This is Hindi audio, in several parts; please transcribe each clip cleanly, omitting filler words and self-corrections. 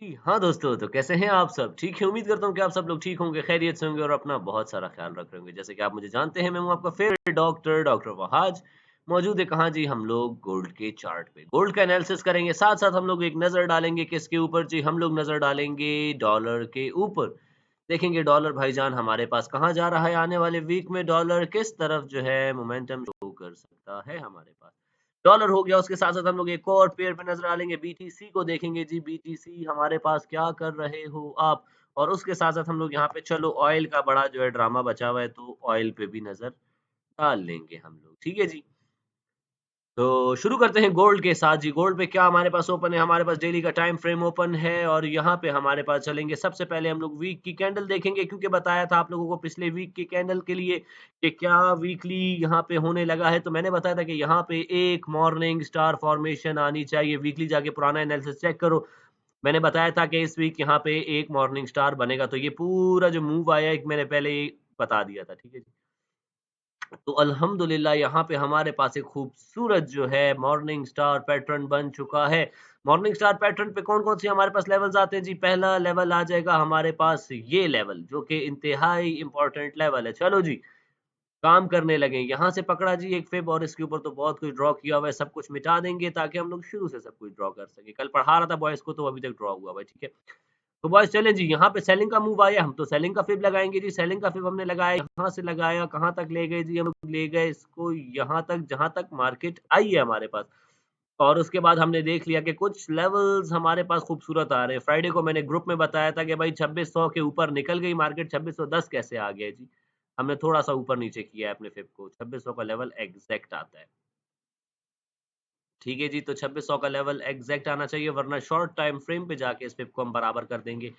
जी, हाँ दोस्तों, तो कैसे हैं आप सब? ठीक है, उम्मीद करता हूँ कि आप सब लोग ठीक होंगे, खैरियत से होंगे और अपना बहुत सारा ख़्याल रख रहे होंगे। जैसे कि आप मुझे जानते हैं, मैं हूँ आपका फ़ेवरेट डॉक्टर वहाज। मौजूद है कहाँ जी? हम लोग गोल्ड के चार्ट पे। गोल्ड का एनालिसिस करेंगे, साथ-साथ हम लोग एक नज़र डालेंगे किसके ऊपर जी? हम लोग नज़र डालेंगे डॉलर के ऊपर। देखेंगे डॉलर भाईजान हमारे पास कहाँ जा रहा है, आने वाले वीक में डॉलर किस तरफ जो है मोमेंटम शो कर सकता है हमारे पास। डॉलर हो गया, उसके साथ-साथ हम लोग एक और पेयर पे नज़र डालेंगे, बीटीसी को देखेंगे जी, बीटीसी हमारे पास क्या कर रहे हो आप? और उसके साथ-साथ हम लोग यहाँ पे चलो ऑयल का बड़ा जो है ड्रामा बचा हुआ है, तो ऑयल पे भी नज़र डाल लेंगे हम लोग, ठीक है जी? तो शुरू करते हैं गोल्ड के साथ जी। गोल्ड पे क्या हमारे पास ओपन है? हमारे पास डेली का टाइम फ्रेम ओपन है और यहाँ पे हमारे पास चलेंगे सबसे पहले हम लोग वीक की कैंडल देखेंगे क्योंकि बताया था आप लोगों को पिछले वीक की कैंडल के लिए कि क्या वीकली यहाँ पे होने लगा है। तो मैंने बताया था कि यहाँ पे एक मॉर्निंग स्टार फॉर्मेशन आनी चाहिए। वीकली जाके पुराना एनालिसिस चेक करो। मैंने बताया था कि इस वीक यहाँ पे एक मॉर्निंग स्टार बनेगा। तो ये पूरा जो मूव आया है मैंने पहले ही बता दिया था। ठीक है जी? तो अल्हम्दुलिल्लाह यहाँ पे हमारे पास एक खूबसूरत जो है मॉर्निंग स्टार पैटर्न बन चुका है। मॉर्निंग स्टार पैटर्न पे कौन-कौन से हमारे पास लेवल्स आते हैं जी? पहला लेवल आ जाएगा हमारे पास ये लेवल जो कि इंतहाई इम्पोर्टेंट लेवल है। चलो जी, काम करने लगे। यहाँ से पकड़ा जी एक फ़िब और इसके ऊपर तो बहुत कुछ ड्रॉ किया हुआ है, सब कुछ मिटा देंगे ताकि हम लोग शुरू से सब कुछ ड्रॉ कर सकें। कल पढ़ा रहा था बॉयज़ को तो अभी तक ड्रॉ हुआ हुआ है, ठीक है? तो बॉयज़ चलें जी, यहाँ पे सेलिंग का मूव आया, हम तो सेलिंग का फ़िब लगाएँगे जी, सेलिंग का फ़िब हमने लगाया, यहाँ से लगाया, कहाँ तक ले गए जी हम लोग ले गए इसको यहाँ तक जहाँ तक मार्केट आई है हमारे पास। और उसके बाद हमने देख लिया कि कुछ लेवल्स हमारे पास खूबसूरत आ रहे हैं। फ्राइडे को मैंने ग्रुप में बताया था कि भाई 2600 के ऊपर निकल गई मार्केट, 2610 कैसे आ गया जी? हमने थोड़ा-सा ऊपर-नीचे किया है अपने फ़िब को, 2600 का लेवल एग्ज़ैक्ट आता है। ठीक है जी, तो 2600 का लेवल एग्ज़ैक्ट आना चाहिए वरना शॉर्ट टाइम फ्रेम पे जाके इस फ़िब को हम बराबर कर देंगे।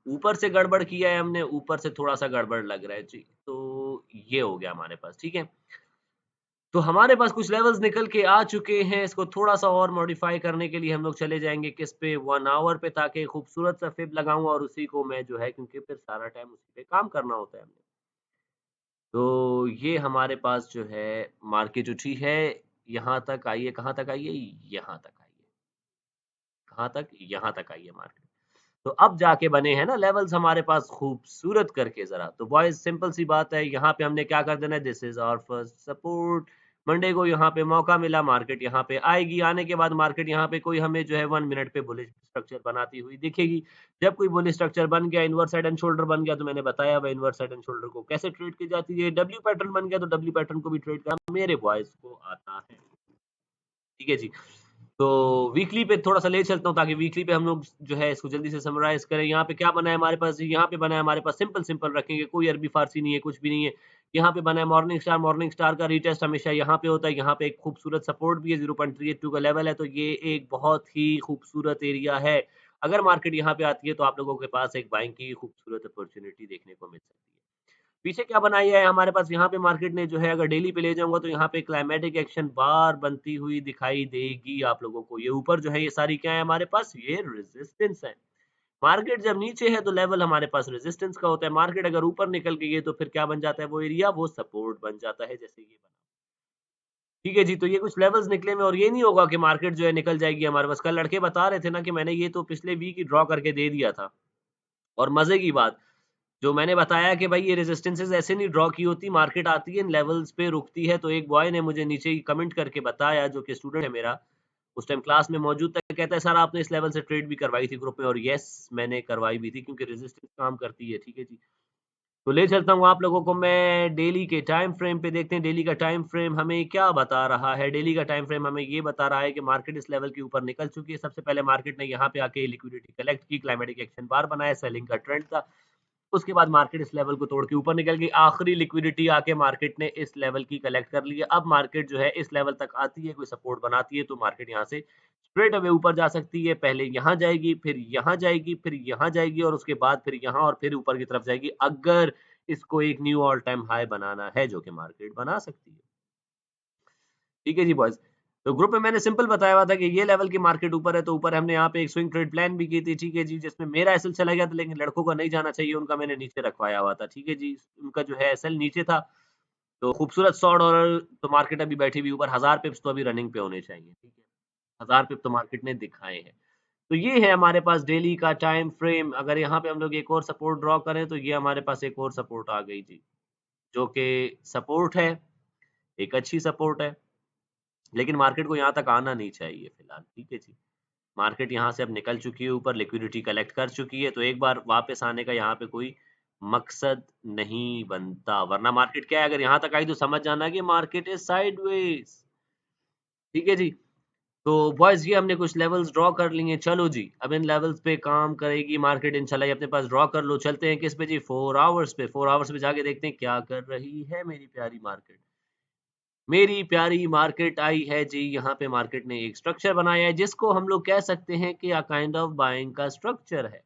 ऊपर से गड़बड़ किया है हमने, ऊपर से थोड़ा-सा गड़बड़ लग रहा है जी, तो ये हो गया हमारे पास, ठीक है? तो हमारे पास कुछ लेवल्स निकल के आ चुके हैं, इसको थोड़ा-सा और मॉडिफ़ाई करने के लिए हम लोग चले जाएँगे किस पे 1 आवर पे ताकि खूबसूरत सा फ़िब लगाऊँ और उसी को मैं जो है क्योंकि फिर सारा टाइम उसी पे काम करना होता है हमें। तो ये हमारे पास जो है मार्केट उठी है, यहाँ तक आई है, कहाँ तक आई है? यहाँ तक आई है। कहाँ तक? यहाँ तक आई है मार्केट। तो अब जाके बने हैं ना लेवल्स हमारे पास खूबसूरत करके ज़रा। तो बॉयज़ सिंपल सी बात है, यहाँ पे हमने क्या कर देना है this is our first support. Monday को यहाँ पे मौका मिला, मार्केट यहाँ पे आएगी, आने के बाद मार्केट यहाँ पे कोई हमें जो है 1 मिनट पे बुलिश स्ट्रक्चर बनाती हुई दिखेगी। जब कोई बुलिश स्ट्रक्चर बन गया, इनवर्स हेड एंड शोल्डर बन गया तो मैंने बताया हुआ इनवर्स हेड एंड शोल्डर को कैसे ट्रेड की जाती है। डब्ल्यू पैटर्न बन गया तो डब्ल्यू पैटर्न को भी ट्रेड करना मेरे बॉयज़ को आता है। ठीक है जी। तो वीकली पे थोड़ा-सा ले चलता हूँ ताकि वीकली पे हम लोग जो है इसको जल्दी से समराइज़ करें। यहाँ पे क्या बना है हमारे पास? यहाँ पे बना है हमारे पास सिंपल-सिंपल रखेंगे, कोई अरबी-फ़ारसी नहीं है, कुछ भी नहीं है। यहाँ पे बना है मॉर्निंग स्टार का रीटेस्ट हमेशा यहाँ पे होता है। यहाँ पे एक खूबसूरत सपोर्ट भी है, 0.382 का लेवल है, तो ये एक बहुत ही खूबसूरत एरिया है। अगर मार्केट यहाँ पे आती है, तो आप लोगों के पास एक बाइंग की खूबसूरत अपॉर्च्युनिटी देखने को मिल सकती है। पीछे क्या बनाई है हमारे पास यहाँ पे मार्केट ने जो है अगर डेली पे ले जाऊँगा तो यहाँ पे क्लाइमेटिक एक्शन बार बनती हुई दिखाई देगी आप लोगों को। ये ऊपर जो है ये सारी क्या है हमारे पास ये रेजिस्टेंस है। मार्केट जब नीचे है तो लेवल हमारे पास रेजिस्टेंस का होता है। मार्केट अगर ऊपर निकल गई है तो फिर क्या बन जाता है वो एरिया वो सपोर्ट बन जाता है जैसे ये बना। ठीक है जी, तो ये कुछ लेवल्स निकले में और ये नहीं होगा कि मार्केट जो है निकल जाएगी हमारे पास। कल लड़के बता रहे थे ना कि मैंने ये तो पिछले वीक ही ड्रॉ करके दे दिया था। और मज़े की बात जो मैंने बताया कि भाई ये रेजिस्टेंसेस ऐसे नहीं ड्रॉ की होती, मार्केट आती है इन लेवल्स पे रुकती है, तो एक बॉय ने मुझे नीचे ही कमेंट करके बताया जो कि स्टूडेंट है मेरा, उस टाइम क्लास में मौजूद था, कहता है सर आपने इस लेवल से ट्रेड भी करवाई थी ग्रुप में और यस मैंने करवाई भी थी क्योंकि रेजिस्टेंस काम करती है, ठीक है जी। तो ले चलता हूँ आप लोगों को मैं डेली के टाइम फ्रेम पे देखते हैं डेली का टाइम फ्रेम हमें क्या बता रहा है। डेली का टाइम फ्रेम हमें ये बता रहा है कि मार्केट इस लेवल के ऊपर निकल चुकी है। सबसे पहले मार्केट ने यहाँ पे आके लिक्विडिटी कलेक्ट की, क्लाइमेटिक एक्शन बार बनाया, सेलिंग का ट्रेंड था। उसके बाद मार्केट इस लेवल को तोड़ के ऊपर निकल गई। आखिरी लिक्विडिटी आके मार्केट ने इस लेवल की कलेक्ट कर ली है। अब मार्केट जो है इस लेवल तक आती है, कोई सपोर्ट बनाती है तो मार्केट यहाँ से स्ट्रेट अवे ऊपर जा सकती है। पहले यहाँ जाएगी, फिर यहाँ जाएगी, फिर यहाँ जाएगी और उसके बाद फिर यहाँ और फिर ऊपर की तरफ जाएगी। अगर इसको एक न्यू ऑल टाइम हाई बनाना है जो कि मार्केट बना सकती है। ठीक है जी बॉयज़। तो ग्रुप में मैंने सिंपल बताया हुआ था कि ये लेवल की मार्केट ऊपर है, तो ऊपर हमने यहाँ पे एक स्विंग ट्रेड प्लान भी की थी, ठीक है जी, जिसमें मेरा एसएल चला गया था, लेकिन लड़कों का नहीं जाना चाहिए, उनका मैंने नीचे रखवाया हुआ था, ठीक है जी। उनका जो है एसएल नीचे था, तो खूबसूरत $100 तो मार्केट अभी बैठी हुई ऊपर, 1000 पिप्स तो अभी रनिंग पे होने चाहिए, ठीक है। 1000 पिप तो मार्केट ने दिखाए हैं। तो ये है हमारे पास डेली का टाइम फ्रेम। अगर यहाँ पे हम लोग एक और सपोर्ट ड्रॉ करें तो ये हमारे पास एक और सपोर्ट आ गई जी, जो कि सपोर्ट है, एक अच्छी सपोर्ट है, लेकिन मार्केट को यहाँ तक आना नहीं चाहिए फिलहाल, ठीक है जी। मार्केट यहाँ से अब निकल चुकी है ऊपर, लिक्विडिटी कलेक्ट कर चुकी है, तो एक बार वापस आने का यहाँ पे कोई मकसद नहीं बनता, वरना मार्केट क्या है, अगर यहाँ तक आई तो समझ जाना कि मार्केट इज साइडवेज, ठीक है जी। तो बॉयज ये हमने कुछ लेवल्स ड्रॉ कर लिए, चलो जी अब इन लेवल्स पे काम करेगी मार्केट इंशाल्लाह। ये अपने पास ड्रॉ कर लो, चलते हैं किस पे जी, 4 आवर्स पे। 4 आवर्स पे जाके देखते हैं क्या कर रही है मेरी प्यारी मार्केट। मेरी प्यारी मार्केट आई है जी, यहाँ पे मार्केट ने एक स्ट्रक्चर बनाया है जिसको हम लोग कह सकते हैं कि अ काइंड ऑफ बाइंग का स्ट्रक्चर है।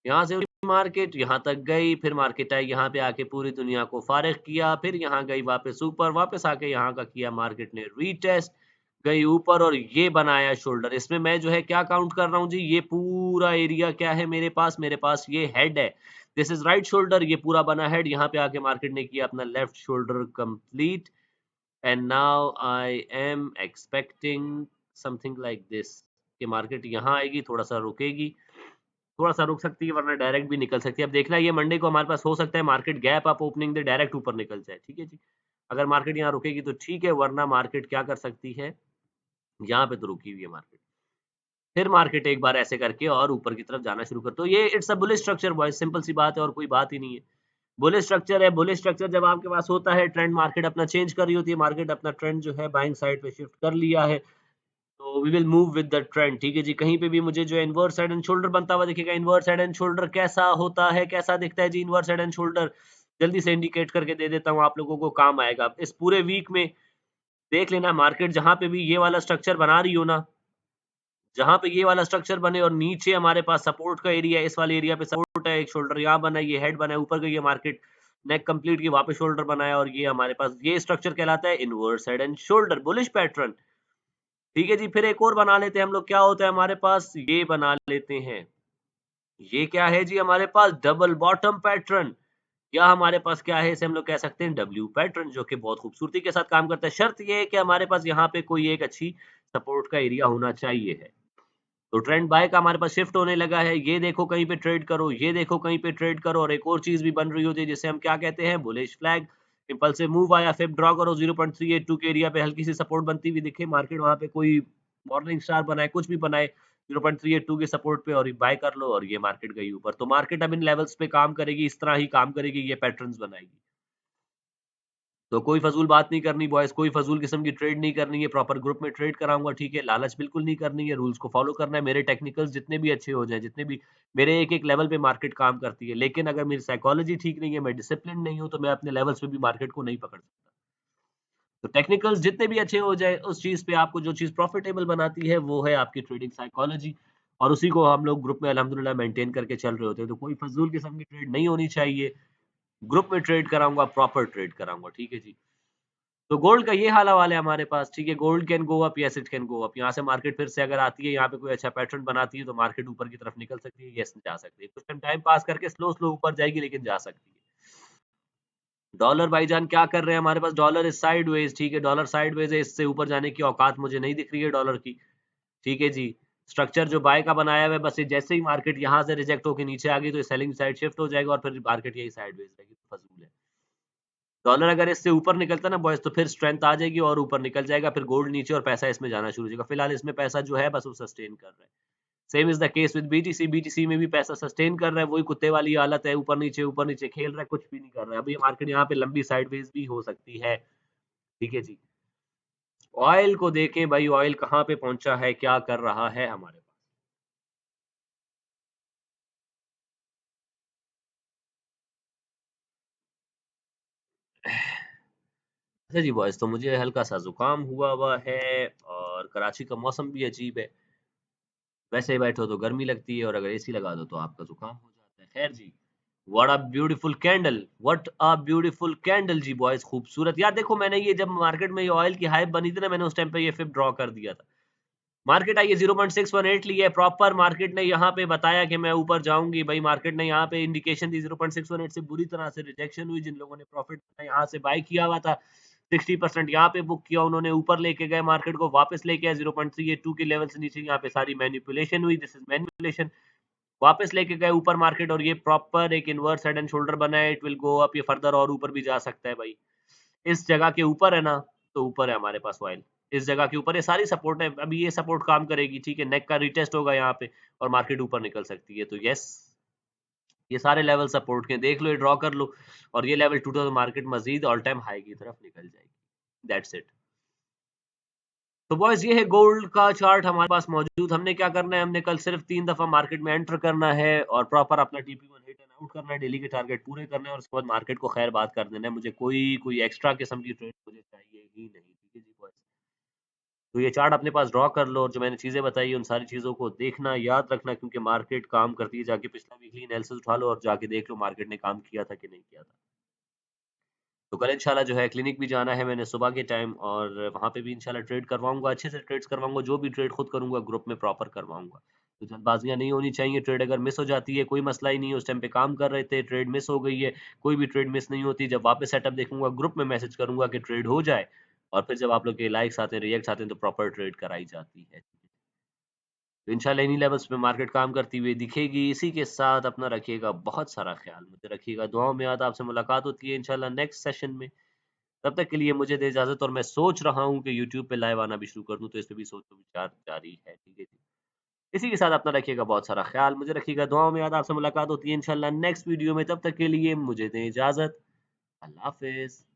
यहाँ से मार्केट यहाँ तक गई, फिर मार्केट आई यहाँ पे आके पूरी दुनिया को फारिग किया, फिर यहाँ गई वापस ऊपर, वापस आके यहाँ का किया मार्केट ने रीटेस्ट, गई ऊपर और ये बनाया शोल्डर। इसमें मैं जो है क्या काउंट कर रहा हूँ जी, ये पूरा एरिया क्या है मेरे पास ये हेड है, दिस इज राइट शोल्डर, ये पूरा बना हेड। यहाँ पे आके मार्केट ने किया अपना left shoulder complete, and now I am expecting something like this, कि मार्केट यहाँ आएगी, थोड़ा-सा रुकेगी, थोड़ा-सा रुक सकती है, वरना डायरेक्ट भी निकल सकती है। अब देखना ये मंडे को हमारे पास हो सकता है मार्केट गैप अप ओपनिंग दे, डायरेक्ट ऊपर निकल जाए, ठीक है जी। अगर मार्केट यहाँ रुकेगी तो ठीक है, वरना मार्केट क्या कर सकती है, यहाँ पे तो रुकी हुई है मार्केट। फिर मार्केट एक बार ऐसे करके और ऊपर की तरफ जाना शुरू कर, तो ये it's a bullish structure boys, simple सी बात है और कोई बात ही नहीं है। बुलिश स्ट्रक्चर है, बुलिश स्ट्रक्चर जब आपके पास होता है, ट्रेंड मार्केट अपना चेंज कर रही होती है, मार्केट अपना ट्रेंड जो है बाइंग साइड पे शिफ्ट कर लिया है, तो we will move with the trend, ठीक है जी। कहीं पे भी मुझे जो है इनवर्स हेड एंड शोल्डर बनता हुआ दिखेगा, इनवर्स हेड एंड शोल्डर कैसा होता है, कैसा दिखता है जी इनवर्स हेड एंड शोल्डर, जल्दी से इंडिकेट करके दे देता हूँ, आप लोगों को काम आएगा। इस पूरे वीक में देख लेना मार्केट जहाँ पे भी ये वाला स्ट्रक्चर बना रही हो ना, जहाँ पे ये वाला स्ट्रक्चर बने और नीचे हमारे पास सपोर्ट का एरिया है, इस वाले एरिया पे सपोर्ट है, एक शोल्डर यहाँ बना है, ये हेड बना है, ऊपर गई है मार्केट, नेक कंप्लीट की, वापस शोल्डर बनाया और ये हमारे पास ये स्ट्रक्चर कहलाता है inverse head and shoulder, bullish pattern. ठीक है जी, फिर एक और बना लेते हैं हम लोग, क्या होता है हमारे पास, ये बना लेते हैं, ये क्या है जी हमारे पास डबल बॉटम पैटर्न, या हमारे पास क्या है, इसे हम लोग कह सकते हैं डब्ल्यू पैटर्न, जो कि बहुत खूबसूरती के साथ काम करता है। शर्त ये है कि हमारे पास यहाँ पे कोई एक अच्छी सपोर्ट का एरिया होना चाहिए है। तो ट्रेंड बाय का हमारे पास शिफ्ट होने लगा है, ये देखो कहीं पे ट्रेड करो, ये देखो कहीं पे ट्रेड करो, और एक और चीज भी बन रही होती है जिसे हम क्या कहते हैं, बुलिश फ्लैग। इम्पल्सिव मूव आया, फिर ड्रॉ करो, 0.382 के एरिया पे हल्की सी सपोर्ट बनती हुई दिखे, मार्केट वहां पे कोई मॉर्निंग स्टार बनाए, कुछ भी बनाए 0.382 के सपोर्ट पे, और बाय कर लो, और ये मार्केट गई ऊपर। तो मार्केट अब इन लेवल्स पे काम करेगी, इस तरह ही काम करेगी, ये पैटर्न्स बनाएगी। तो कोई फ़ज़ूल बात नहीं करनी बॉयज़, कोई फ़ज़ूल किस्म की ट्रेड नहीं करनी है, प्रॉपर ग्रुप में ट्रेड कराऊँगा, ठीक है? लालच बिल्कुल नहीं करनी है, रूल्स को फ़ॉलो करना है, मेरे टेक्निकल्स जितने भी अच्छे हो जाएँ, जितने भी मेरे एक-एक लेवल पे मार्केट काम करती है, लेकिन अगर मेरी साइकोलॉजी ठीक नहीं है, मैं डिसिप्लिन्ड नहीं हूँ, तो मैं अपने लेवल्स पे भी मार्केट को नहीं पकड़ सकता। तो टेक्निकल्स जितने भी अच्छे हो जाएँ, उस चीज़ पे आपको जो चीज़ प्रॉफ़िटेबल बनाती है, वो है आपकी ट्रेडिंग साइकोलॉजी, और उसी को हम लोग ग्रुप में अल्हम्दुलिल्लाह मेंटेन करके चल रहे होते हैं। तो कोई फ़ज़ूल किस्म की ट्रेड नहीं होनी चाहिए, ग्रुप में ट्रेड कराऊँगा, प्रॉपर ट्रेड कराऊँगा, ठीक है जी? तो गोल्ड का ये हाल-हवाल है हमारे पास, ठीक है? Gold can go up, yes it can go up. यहाँ से मार्केट फिर से अगर आती है, यहाँ पे कोई अच्छा पैटर्न बनाती है, तो मार्केट ऊपर की तरफ निकल सकती है, येस जा सकती है। कुछ टाइम पास करके स्लो-स्लो ऊपर जाएगी, लेकिन जा सकती है। डॉलर भाईजान क्या कर रहे हैं हमारे पास, डॉलर इज़ साइडवेज़, ठीक है? डॉलर साइडवेज़ है, इससे ऊपर जाने की औकात मुझे नहीं दिख रही है डॉलर की, ठीक है जी? स्ट्रक्चर जो बाय का बनाया हुआ है, बस ये जैसे ही मार्केट यहाँ से रिजेक्ट होके नीचे आ गई, तो ये सेलिंग साइड शिफ्ट हो जाएगा और फिर मार्केट यही साइडवेज़ रहेगी, तो फ़ज़ूल है। डॉलर अगर इससे ऊपर निकलता ना बॉयज़, तो फिर स्ट्रेंथ आ जाएगी और ऊपर निकल जाएगा, फिर गोल्ड नीचे और पैसा इसमें जाना शुरू हो जाएगा। फिलहाल इसमें पैसा जो है बस वो सस्टेन कर रहा है। Same is the case with BTC, BTC में भी पैसा सस्टेन कर रहा है, वही कुत्ते वाली हालत है, ऊपर नीचे खेल रहा है, कुछ भी नहीं कर रहा है। अभी मार्केट यहाँ पे लंबी साइडवेज़ भी हो सकती है, ठीक है जी। ऑयल को देखें भाई, ऑयल कहाँ पे पहुँचा है, क्या कर रहा है हमारे पास। अच्छा जी बॉयज़, तो मुझे हल्का-सा ज़ुकाम हुआ हुआ है और कराची का मौसम भी अजीब है। वैसे ही बैठो तो गर्मी लगती है और अगर एसी लगा दो तो आपका ज़ुकाम हो जाता है। ख़ैर जी, what a beautiful candle, what a beautiful candle जी बॉयज़, खूबसूरत। यार देखो, मैंने ये जब मार्केट में ये ऑयल की हाइप बनी थी ना, मैंने उस टाइम पे ये फिब ड्रॉ कर दिया था। मार्केट आई है, 0.618 ली है, प्रॉपर मार्केट ने यहाँ पे बताया कि मैं ऊपर जाऊँगी। भाई मार्केट ने यहाँ पे इंडिकेशन दी, 0.618 से बुरी तरह से रिजेक्शन हुई। जिन लोगों ने प्रॉफ़िट यहाँ से बाय किया हुआ था, 60% यहाँ पे बुक किया उन्होंने, ऊपर लेके गए मार्केट को, वापस लेके आए 0.382 के लेवल से नीचे, यहाँ पे सारी मैनिपुलेशन हुई, दिस इज मैनिपुलेशन। वापस लेके गए ऊपर मार्केट और ये प्रॉपर एक इनवर्स हेड एंड शोल्डर बना है, इट विल गो अप, ये फर्दर और ऊपर भी जा सकता है भाई। इस जगह के ऊपर है ना, तो ऊपर है हमारे पास ऑयल, इस जगह के ऊपर ये सारी सपोर्ट है, अभी ये सपोर्ट काम करेगी, ठीक है, नेक का रिटेस्ट होगा यहाँ पे और मार्केट ऊपर निकल सकती है। तो यस, ये सारे लेवल सपोर्ट के देख लो, ये ड्रॉ कर लो, और ये लेवल टूटा तो मार्केट मजीद ऑल टाइम हाई की तरफ निकल जाएगी। That's it. तो बॉयज ये है गोल्ड का चार्ट हमारे पास मौजूद। हमने क्या करना है, हमने कल सिर्फ 3 दफा मार्केट में एंटर करना है और प्रॉपर अपना टीपी1 हिट एंड आउट करना है, डेली के टारगेट पूरे करने हैं और उसके बाद मार्केट को खैर बात कर देना है। मुझे कोई एक्स्ट्रा किस्म की ट्रेड मुझे चाहिए ही नहीं, ठीक है जी बॉयज। तो ये चार्ट अपने पास ड्रॉ कर लो और जो मैंने चीजें बताई उन सारी चीजों को देखना, याद रखना, क्योंकि मार्केट काम करती है। जाके पिछला वीकली एनालिसिस उठा लो और जाके देख लो मार्केट ने काम किया था कि नहीं किया था। तो कल इंशाल्लाह जो है क्लिनिक भी जाना है मैंने सुबह के टाइम, और वहाँ पे भी इंशाल्लाह ट्रेड करवाऊंगा, अच्छे से ट्रेड्स करवाऊंगा, जो भी ट्रेड खुद करूंगा ग्रुप में प्रॉपर करवाऊंगा। तो जल्दबाजियां नहीं होनी चाहिए, ट्रेड अगर मिस हो जाती है कोई मसला ही नहीं है, उस टाइम पे काम कर रहे थे, ट्रेड मिस हो गई है, कोई भी ट्रेड मिस नहीं होती। जब वापस सेटअप देखूंगा ग्रुप में मैसेज करूंगा कि ट्रेड हो जाए, और फिर जब आप लोग के लाइक्स आते हैं, रिएक्ट्स आते हैं, तो प्रॉपर ट्रेड कराई जाती है। तो इंशाल्लाह इन्हीं लेवल्स पे मार्केट काम करती हुई दिखेगी। इसी के साथ अपना रखिएगा बहुत सारा ख्याल, मुझे रखिएगा दुआओं में याद। आपसे मुलाकात होती है इंशाल्लाह नेक्स्ट सेशन में। तब तक के लिए मुझे दे इजाजत, और मैं सोच रहा हूँ कि यूट्यूब पे लाइव आना भी शुरू कर दूं, तो इस पे भी सोच विचार जारी है, ठीक है जी। इसी के साथ अपना रखिएगा बहुत सारा ख्याल, मुझे रखिएगा दुआओं में याद। आपसे मुलाकात होती है इंशाल्लाह नेक्स्ट वीडियो में, तब तक के लिए मुझे दें इजाजत। अल्लाह हाफिज।